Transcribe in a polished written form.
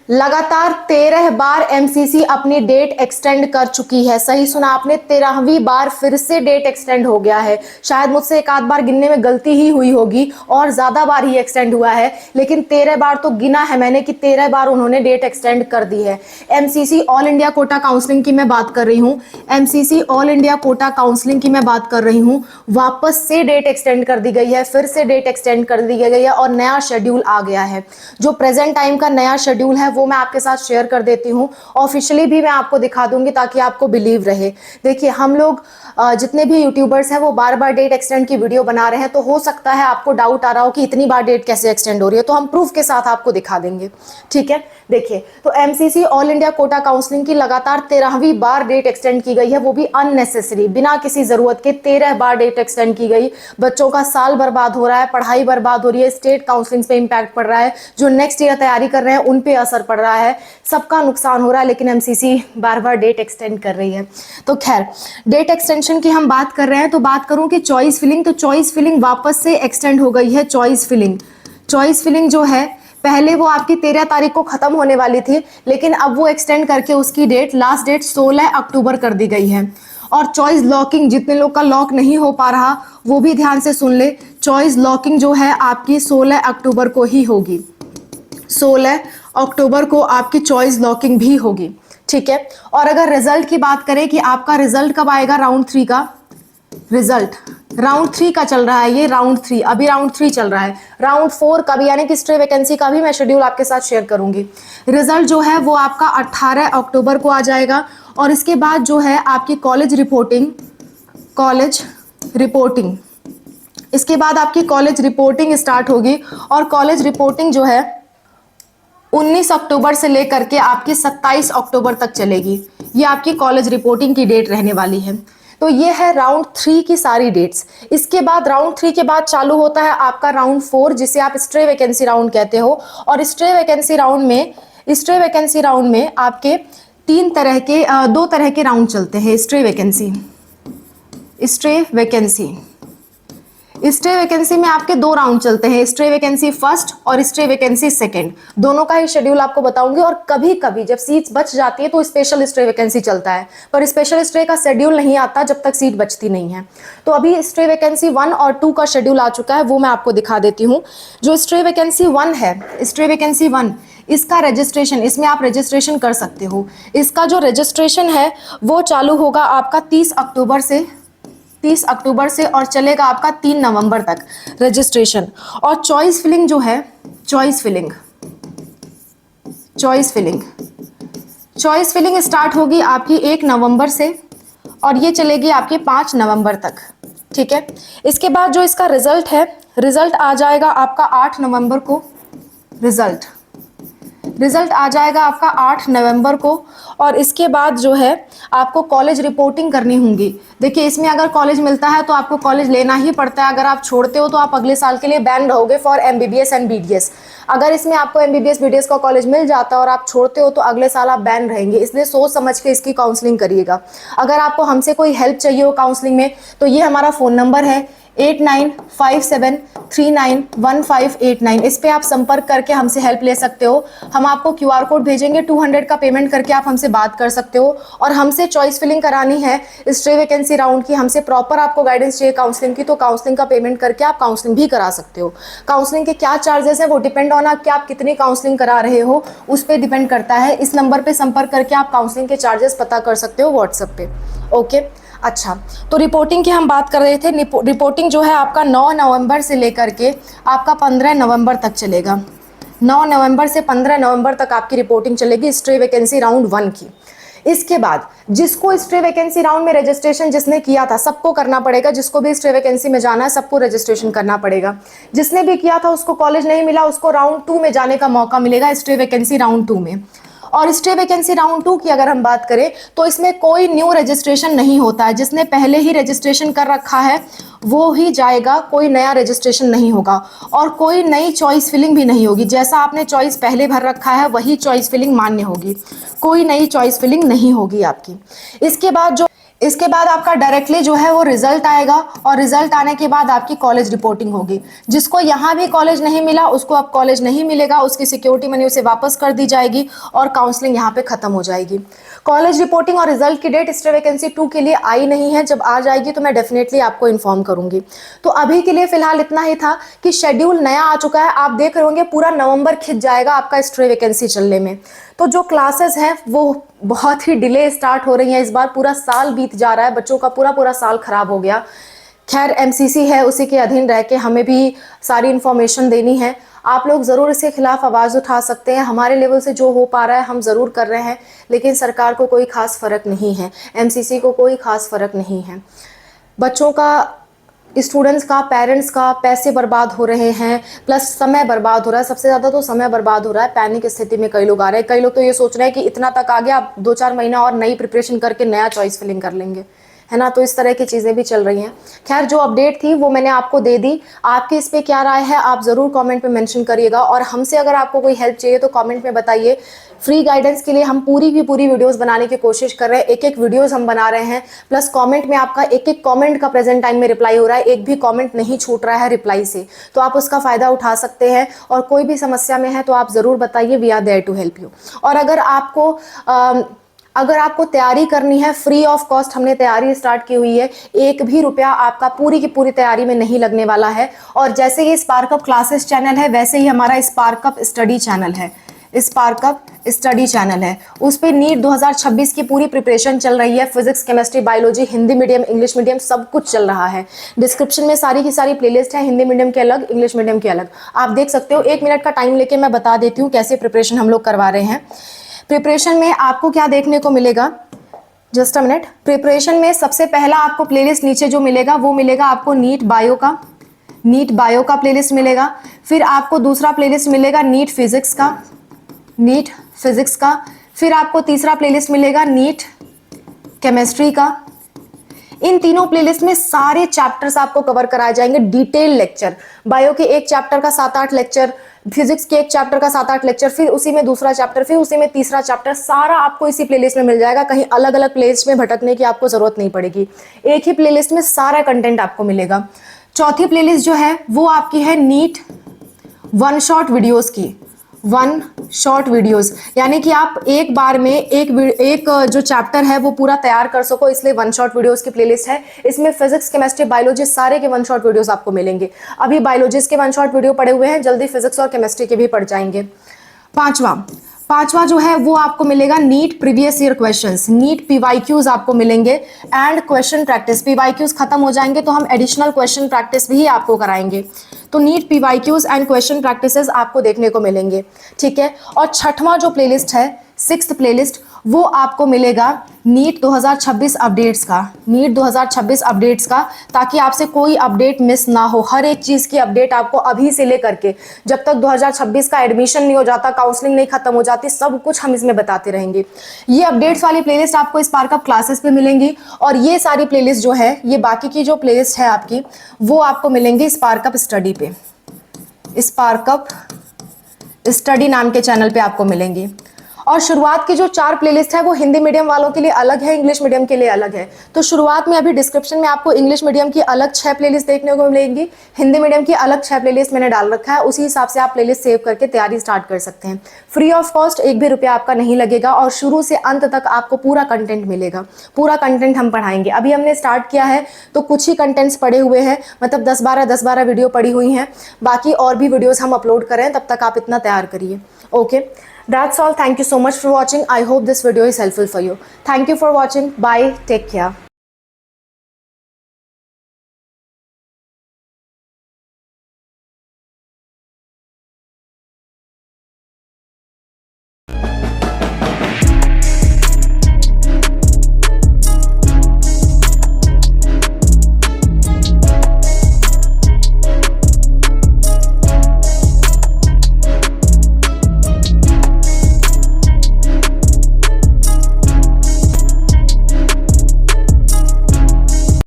लगातार 13 बार एमसीसी अपनी date extend कर चुकी है। सही सुना आपने, 13वीं बार फिर से डेट एक्सटेंड हो गया है। शायद मुझसे एक आध बार गिनने में गलती ही हुई होगी और ज्यादा बार ही एक्सटेंड हुआ है, लेकिन 13 बार तो गिना है मैंने कि 13 बार उन्होंने डेट एक्सटेंड कर दी है। MCC all India quota counselling की मैं बात कर रही हूँ। MCC all India quota counselling की मैं बात कर रही हूँ। वापस से डेट एक्सटेंड कर दी गई है, फिर से डेट एक्सटेंड कर दी गई है और नया शेड्यूल आ गया है। जो प्रेजेंट टाइम का नया शेड्यूल है वो मैं आपके साथ शेयर कर देती हूँ। ऑफिशियली भी मैं आपको दिखा दूंगी ताकि आपको बिलीव रहे। देखिए, हम लोग जितने भी यूट्यूबर्स हैं वो बार बार डेट एक्सटेंड की वीडियो बना रहे हैं, तो हो सकता है आपको डाउट आ रहा हो कि इतनी बार डेट कैसे एक्सटेंड हो रही है, तो हम प्रूफ के साथ आपको दिखा देंगे। ठीक है, देखिए, तो MCC all India quota counselling की लगातार 13वीं बार डेट एक्सटेंड की गई है, वो भी अननेसेसरी, बिना किसी जरूरत के 13 बार डेट एक्सटेंड की गई। बच्चों का साल बर्बाद हो रहा है, पढ़ाई बर्बाद हो रही है, स्टेट काउंसलिंग पे इंपैक्ट पड़ रहा है, जो नेक्स्ट ईयर तैयारी कर रहे हैं उन पे असर पड़ रहा है, सबका नुकसान हो रहा है, लेकिन एमसीसी बार बार डेट एक्सटेंड कर रही है। तो खैर, डेट एक्सटेंशन की हम बात कर रहे हैं, तो बात करूं कि चॉइस फिलिंग, तो चॉइस फिलिंग वापस से एक्सटेंड हो गई है। चॉइस फिलिंग जो है, पहले वो आपकी 13 तारीख को खत्म होने वाली थी, लेकिन अब वो एक्सटेंड करके उसकी डेट, लास्ट डेट 16 अक्टूबर कर दी गई है। और चॉइस लॉकिंग, जितने लोग का लॉक नहीं हो पा रहा वो भी ध्यान से सुन ले, चॉइस लॉकिंग जो है आपकी 16 अक्टूबर को ही होगी। 16 अक्टूबर को आपकी चॉइस लॉकिंग भी होगी। ठीक है, और अगर रिजल्ट की बात करें कि आपका रिजल्ट कब आएगा, राउंड 3 का रिजल्ट, राउंड 3 का चल रहा है ये, राउंड 3, अभी राउंड 3 चल रहा है। राउंड 4 का भी, यानी कि स्ट्रे वैकेंसी का भी मैं शेड्यूल आपके साथ शेयर करूंगी। रिजल्ट जो है वो आपका 18 अक्टूबर को आ जाएगा। और इसके बाद जो है आपकी कॉलेज रिपोर्टिंग, इसके बाद आपकी कॉलेज रिपोर्टिंग स्टार्ट होगी। और कॉलेज रिपोर्टिंग जो है 19 अक्टूबर से लेकर के आपकी 27 अक्टूबर तक चलेगी। ये आपकी कॉलेज रिपोर्टिंग की डेट रहने वाली है। तो ये है राउंड 3 की सारी डेट्स। इसके बाद राउंड 3 के बाद चालू होता है आपका राउंड 4, जिसे आप स्ट्रे वैकेंसी राउंड कहते हो। और स्ट्रे वैकेंसी राउंड में आपके दो तरह के राउंड चलते हैं। स्ट्रे वैकेंसी में आपके 2 राउंड चलते हैं, स्ट्रे वैकेंसी फर्स्ट और स्ट्रे वैकेंसी सेकंड। दोनों का ही शेड्यूल आपको बताऊंगी। और कभी कभी जब सीट्स बच जाती है तो स्पेशल स्ट्रे वैकेंसी चलता है, पर स्पेशल स्ट्रे का शेड्यूल नहीं आता जब तक सीट बचती नहीं है। तो अभी स्ट्रे वैकेंसी 1 और 2 का शेड्यूल आ चुका है, वो मैं आपको दिखा देती हूँ। जो स्ट्रे वैकेंसी 1 है, स्ट्रे वैकेंसी 1, इसका रजिस्ट्रेशन, इसमें आप रजिस्ट्रेशन कर सकते हो। इसका जो रजिस्ट्रेशन है वो चालू होगा आपका 30 अक्टूबर से और चलेगा आपका 3 नवंबर तक रजिस्ट्रेशन। और चॉइस फिलिंग जो है, चॉइस फिलिंग स्टार्ट होगी आपकी 1 नवंबर से और ये चलेगी आपकी 5 नवंबर तक। ठीक है, इसके बाद जो इसका रिजल्ट आ जाएगा आपका 8 नवंबर को। रिजल्ट आ जाएगा आपका 8 नवंबर को। और इसके बाद जो है आपको कॉलेज रिपोर्टिंग करनी होगी। देखिए, इसमें अगर कॉलेज मिलता है तो आपको कॉलेज लेना ही पड़ता है। अगर आप छोड़ते हो तो आप अगले साल के लिए बैन रहोगे फॉर एमबीबीएस एंड बीडीएस। अगर इसमें आपको एमबीबीएस बीडीएस का कॉलेज मिल जाता है और आप छोड़ते हो तो अगले साल आप बैन रहेंगे। इसलिए सोच समझ के इसकी काउंसलिंग करिएगा। अगर आपको हमसे कोई हेल्प चाहिए हो काउंसलिंग में तो ये हमारा फ़ोन नंबर है 8957391589। इस पे आप संपर्क करके हमसे हेल्प ले सकते हो। हम आपको क्यूआर कोड भेजेंगे, 200 का पेमेंट करके आप हमसे बात कर सकते हो। और हमसे चॉइस फिलिंग करानी है स्ट्रे वैकेंसी राउंड की, हमसे प्रॉपर आपको गाइडेंस चाहिए काउंसलिंग की, तो काउंसलिंग का पेमेंट करके आप काउंसलिंग भी करा सकते हो। काउंसलिंग के क्या चार्जेस है वो डिपेंड ऑन आप कितनी काउंसलिंग करा रहे हो उस पर डिपेंड करता है। इस नंबर पर संपर्क करके आप काउंसलिंग के चार्जेस पता कर सकते हो व्हाट्सएप पे। ओके, अच्छा, तो रिपोर्टिंग की हम बात कर रहे थे। रिपोर्टिंग जो है आपका 9 नवंबर से लेकर के आपका 15 नवंबर तक चलेगा। 9 नवंबर से 15 नवंबर तक आपकी रिपोर्टिंग चलेगी स्ट्रे वैकेंसी राउंड 1 की। इसके बाद जिसको स्ट्रे वैकेंसी राउंड में रजिस्ट्रेशन जिसने किया था सबको करना पड़ेगा। जिसको भी स्ट्रे वैकेंसी में जाना है सबको रजिस्ट्रेशन करना पड़ेगा। जिसने भी किया था उसको कॉलेज नहीं मिला, उसको राउंड 2 में जाने का मौका मिलेगा, स्ट्रे वैकेंसी राउंड 2 में। और स्टे वैकेंसी राउंड 2 की अगर हम बात करें तो इसमें कोई न्यू रजिस्ट्रेशन नहीं होता है। जिसने पहले ही रजिस्ट्रेशन कर रखा है वो ही जाएगा, कोई नया रजिस्ट्रेशन नहीं होगा। और कोई नई चॉइस फिलिंग भी नहीं होगी। जैसा आपने चॉइस पहले भर रखा है वही चॉइस फिलिंग मान्य होगी, कोई नई चॉइस फिलिंग नहीं होगी आपकी। इसके बाद जो इसके बाद आपका डायरेक्टली जो है वो रिजल्ट आएगा और रिजल्ट आने के बाद आपकी कॉलेज रिपोर्टिंग होगी। जिसको यहाँ भी कॉलेज नहीं मिला उसको अब कॉलेज नहीं मिलेगा, उसकी सिक्योरिटी मनी उसे वापस कर दी जाएगी और काउंसलिंग यहाँ पे खत्म हो जाएगी। कॉलेज रिपोर्टिंग और रिजल्ट की डेट स्टे वैकेंसी 2 के लिए आई नहीं है, जब आ जाएगी तो मैं डेफिनेटली आपको इन्फॉर्म करूंगी। तो अभी के लिए फिलहाल इतना ही था कि शेड्यूल नया आ चुका है। आप देख रहे होंगे पूरा नवंबर खिंच जाएगा आपका स्टे वैकेंसी चलने में। तो जो क्लासेस हैं वो बहुत ही डिले स्टार्ट हो रही हैं। इस बार पूरा साल बीत जा रहा है, बच्चों का पूरा साल खराब हो गया। खैर एमसीसी है, उसी के अधीन रह के हमें भी सारी इन्फॉर्मेशन देनी है। आप लोग ज़रूर इसके खिलाफ आवाज़ उठा सकते हैं। हमारे लेवल से जो हो पा रहा है हम ज़रूर कर रहे हैं, लेकिन सरकार को कोई खास फ़र्क नहीं है, एमसीसी को कोई खास फ़र्क नहीं है। बच्चों का, स्टूडेंट्स का, पेरेंट्स का पैसे बर्बाद हो रहे हैं, प्लस समय बर्बाद हो रहा है। सबसे ज़्यादा तो समय बर्बाद हो रहा है। पैनिक स्थिति में कई लोग आ रहे हैं। कई लोग तो ये सोच रहे हैं कि इतना तक आ गया, अब 2-4 महीना और नई प्रिपरेशन करके नया चॉइस फिलिंग कर लेंगे, है ना। तो इस तरह की चीज़ें भी चल रही हैं। खैर जो अपडेट थी वो मैंने आपको दे दी। आपकी इस पर क्या राय है आप ज़रूर कमेंट में मेंशन करिएगा, और हमसे अगर आपको कोई हेल्प चाहिए तो कमेंट में बताइए। फ्री गाइडेंस के लिए हम पूरी की पूरी वीडियोस बनाने की कोशिश कर रहे हैं। एक वीडियोस हम बना रहे हैं, प्लस कमेंट में आपका एक कमेंट का प्रेजेंट टाइम में रिप्लाई हो रहा है। एक भी कमेंट नहीं छूट रहा है रिप्लाई से, तो आप उसका फ़ायदा उठा सकते हैं। और कोई भी समस्या में है तो आप ज़रूर बताइए, we are there to help you. और अगर आपको तैयारी करनी है, फ्री ऑफ कॉस्ट हमने तैयारी स्टार्ट की हुई है। 1 भी रुपया आपका पूरी की पूरी तैयारी में नहीं लगने वाला है। और जैसे ये स्पार्कअप क्लासेस चैनल है, वैसे ही हमारा स्पार्कअप स्टडी चैनल है। स्पार्कअप स्टडी चैनल है, उस पर नीट 2026 की पूरी प्रिपरेशन चल रही है। Physics, chemistry, biology, Hindi medium, English medium सब कुछ चल रहा है। डिस्क्रिप्शन में सारी की सारी प्लेलिस्ट है, हिंदी मीडियम के अलग, इंग्लिश मीडियम के अलग, आप देख सकते हो। 1 मिनट का टाइम लेके मैं बता देती हूँ कैसे प्रिपरेशन हम लोग करवा रहे हैं। प्रिपरेशन में आपको क्या देखने को मिलेगा, जस्ट अ मिनट। प्रिपरेशन में सबसे पहला आपको प्लेलिस्ट नीचे जो मिलेगा वो मिलेगा आपको नीट बायो का प्लेलिस्ट मिलेगा। फिर आपको दूसरा प्लेलिस्ट मिलेगा नीट फिजिक्स का। फिर आपको तीसरा प्लेलिस्ट मिलेगा नीट केमिस्ट्री का। इन तीनों प्लेलिस्ट में सारे चैप्टर्स आपको कवर कराए जाएंगे, डिटेल लेक्चर। बायो के एक चैप्टर का 7-8 लेक्चर, फिजिक्स के एक चैप्टर का 7-8 लेक्चर, फिर उसी में दूसरा चैप्टर, फिर उसी में तीसरा चैप्टर, सारा आपको इसी प्लेलिस्ट में मिल जाएगा। कहीं अलग अलग प्लेलिस्ट में भटकने की आपको जरूरत नहीं पड़ेगी, एक ही प्लेलिस्ट में सारा कंटेंट आपको मिलेगा। चौथी प्लेलिस्ट जो है वो आपकी है नीट 1 शॉट वीडियोस, यानी कि आप एक बार में एक जो चैप्टर है वो पूरा तैयार कर सको, इसलिए 1 शॉट वीडियोस की प्लेलिस्ट है। इसमें फिजिक्स, केमिस्ट्री, बायोलॉजी सारे के 1 शॉट वीडियोस आपको मिलेंगे। अभी बायोलॉजी के 1 शॉट वीडियो पड़े हुए हैं, जल्दी फिजिक्स और केमिस्ट्री के भी पड़ जाएंगे। पांचवा जो है वो आपको मिलेगा NEET previous year questions, NEET PYQs आपको मिलेंगे एंड क्वेश्चन प्रैक्टिस। पीवाईक्यूज खत्म हो जाएंगे तो हम एडिशनल क्वेश्चन प्रैक्टिस भी आपको कराएंगे। तो NEET PYQs and question practices आपको देखने को मिलेंगे, ठीक है। और छठवां जो प्लेलिस्ट है, 6th प्लेलिस्ट, वो आपको मिलेगा नीट 2026 अपडेट्स का, ताकि आपसे कोई अपडेट मिस ना हो। हर एक चीज़ की अपडेट आपको अभी से लेकर के जब तक 2026 का एडमिशन नहीं हो जाता, काउंसलिंग नहीं खत्म हो जाती, सब कुछ हम इसमें बताते रहेंगे। ये अपडेट्स वाली प्लेलिस्ट आपको स्पार्कअप क्लासेस पे मिलेंगी, और ये सारी प्लेलिस्ट जो है, ये बाकी की जो प्लेलिस्ट है आपकी, वो आपको मिलेंगी स्पार्कअप स्टडी पे, स्पार्कअप स्टडी नाम के चैनल पे आपको मिलेंगी। और शुरुआत की जो 4 प्लेलिस्ट है वो हिंदी मीडियम वालों के लिए अलग है, इंग्लिश मीडियम के लिए अलग है। तो शुरुआत में अभी डिस्क्रिप्शन में आपको इंग्लिश मीडियम की अलग 6 प्लेलिस्ट देखने को मिलेंगी, हिंदी मीडियम की अलग 6 प्लेलिस्ट मैंने डाल रखा है। उसी हिसाब से आप प्लेलिस्ट सेव करके तैयारी स्टार्ट कर सकते हैं। फ्री ऑफ कॉस्ट 1 भी रुपया आपका नहीं लगेगा, और शुरू से अंत तक आपको पूरा कंटेंट मिलेगा। पूरा कंटेंट हम पढ़ाएंगे। अभी हमने स्टार्ट किया है तो कुछ ही कंटेंट्स पड़े हुए हैं, मतलब 10-12 वीडियो पड़ी हुई हैं। बाकी और भी वीडियोज़ हम अपलोड करें, तब तक आप इतना तैयार करिए। Okay, that's all. Thank you so much for watching. I hope this video is helpful for you. Thank you for watching. Bye. Take care.